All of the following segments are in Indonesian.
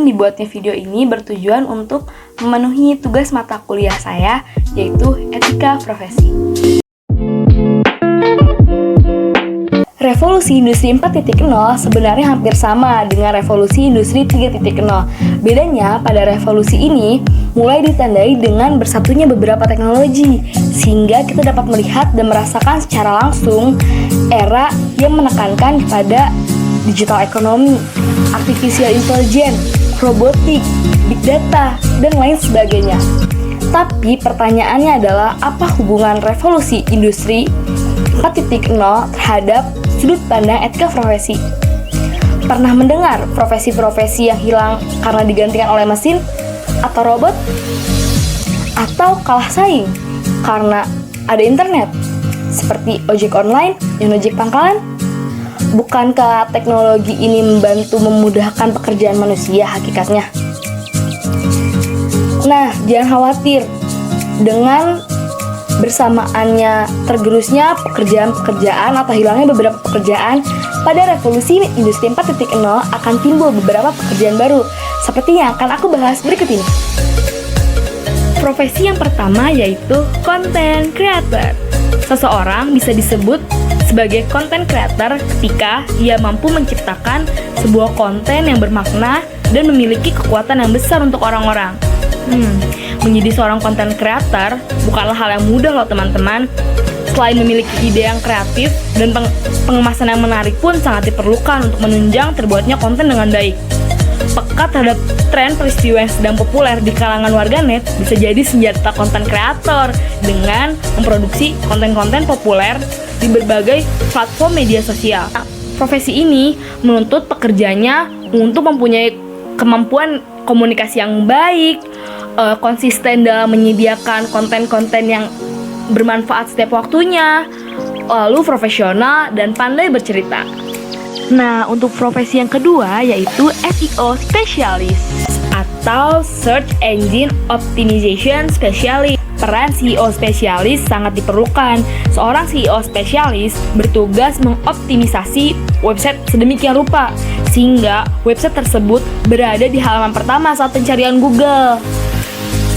teman-teman, dibuatnya video ini bertujuan untuk memenuhi tugas mata kuliah saya, yaitu Etika Profesi. Revolusi Industri 4.0 sebenarnya hampir sama dengan Revolusi Industri 3.0. Bedanya pada revolusi ini mulai ditandai dengan bersatunya beberapa teknologi, sehingga kita dapat melihat dan merasakan secara langsung era yang menekankan kepada digital ekonomi, artificial intelligence, robotik, big data, dan lain sebagainya. Tapi pertanyaannya adalah, apa hubungan revolusi industri 4.0 terhadap sudut pandang etika profesi? Pernah mendengar profesi-profesi yang hilang karena digantikan oleh mesin atau robot? Atau kalah saing karena ada internet? Seperti ojek online dan ojek pangkalan? Bukankah teknologi ini membantu memudahkan pekerjaan manusia hakikatnya? Nah, jangan khawatir dengan bersamaannya tergerusnya pekerjaan-pekerjaan atau hilangnya beberapa pekerjaan. Pada revolusi industri 4.0 akan timbul beberapa pekerjaan baru, seperti yang akan aku bahas berikut ini. Profesi yang pertama yaitu content creator. Seseorang bisa disebut sebagai content creator ketika ia mampu menciptakan sebuah konten yang bermakna dan memiliki kekuatan yang besar untuk orang-orang. Menjadi seorang content creator bukanlah hal yang mudah loh teman-teman. Selain memiliki ide yang kreatif dan pengemasan yang menarik pun sangat diperlukan untuk menunjang terbuatnya konten dengan baik. Peka terhadap tren peristiwa yang sedang populer di kalangan warganet bisa jadi senjata konten kreator dengan memproduksi konten-konten populer di berbagai platform media sosial. Profesi ini menuntut pekerjanya untuk mempunyai kemampuan komunikasi yang baik, konsisten dalam menyediakan konten-konten yang bermanfaat setiap waktunya, lalu profesional dan pandai bercerita. Nah, untuk profesi yang kedua yaitu SEO Specialist atau Search Engine Optimization Specialist. Peran CEO spesialis sangat diperlukan. Seorang CEO spesialis bertugas mengoptimisasi website sedemikian rupa sehingga website tersebut berada di halaman pertama saat pencarian Google.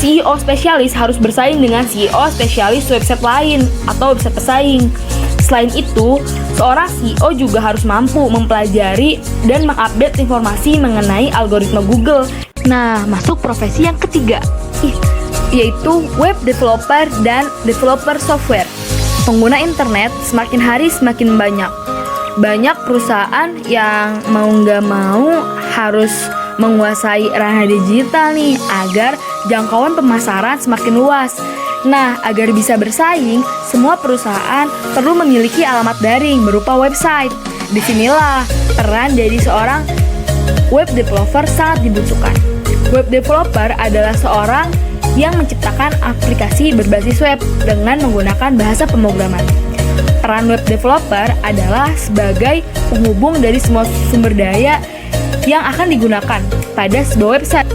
CEO spesialis harus bersaing dengan CEO spesialis website lain atau website pesaing. Selain itu, seorang CEO juga harus mampu mempelajari dan mengupdate informasi mengenai algoritma Google. Nah, masuk profesi yang ketiga, yaitu web developer dan developer software. Pengguna internet semakin hari semakin banyak. Banyak perusahaan yang mau nggak mau harus menguasai ranah digital nih agar jangkauan pemasaran semakin luas. Nah, agar bisa bersaing, semua perusahaan perlu memiliki alamat daring berupa website. Disinilah peran jadi seorang web developer sangat dibutuhkan. Web developer adalah seorang yang menciptakan aplikasi berbasis web dengan menggunakan bahasa pemrograman. Peran web developer adalah sebagai penghubung dari semua sumber daya yang akan digunakan pada sebuah website.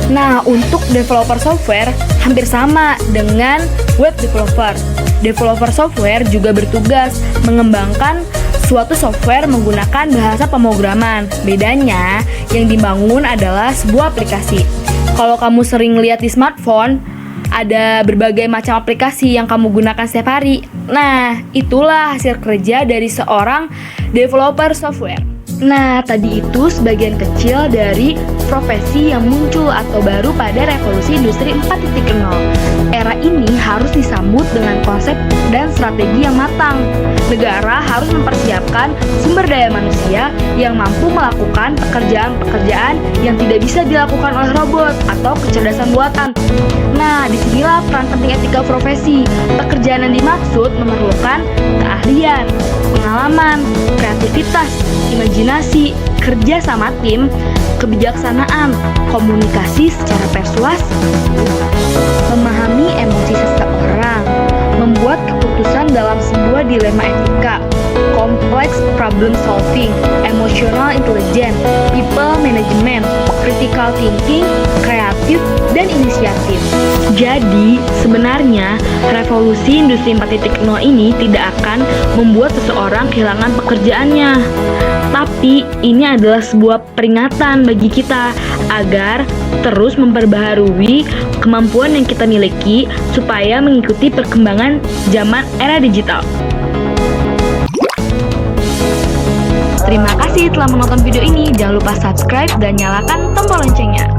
Nah, untuk developer software hampir sama dengan web developer. Developer software juga bertugas mengembangkan suatu software menggunakan bahasa pemrograman. Bedanya, yang dibangun adalah sebuah aplikasi. Kalau kamu sering lihat di smartphone, ada berbagai macam aplikasi yang kamu gunakan setiap hari. Nah, itulah hasil kerja dari seorang developer software. Nah, tadi itu sebagian kecil dari profesi yang muncul atau baru pada revolusi industri 4.0. Era ini harus disambut dengan konsep dan strategi yang matang. Negara harus mempersiapkan sumber daya manusia yang mampu melakukan pekerjaan-pekerjaan yang tidak bisa dilakukan oleh robot atau kecerdasan buatan. Nah, disinilah peran penting etika profesi. Pekerjaan yang dimaksud memerlukan keahlian, pengalaman, kreativitas, imajinasi, kerja sama tim, kebijaksanaan, komunikasi secara persuasif, memahami emosi seseorang, membuat keputusan dalam sebuah dilema etika, complex problem solving, emotional intelligence, people management, critical thinking, kreatif, dan inisiatif. Jadi, sebenarnya revolusi industri 4.0 ini tidak akan membuat seseorang kehilangan pekerjaannya. Tapi, ini adalah sebuah peringatan bagi kita agar terus memperbaharui kemampuan yang kita miliki supaya mengikuti perkembangan zaman era digital. Terima kasih telah menonton video ini. Jangan lupa subscribe dan nyalakan tombol loncengnya.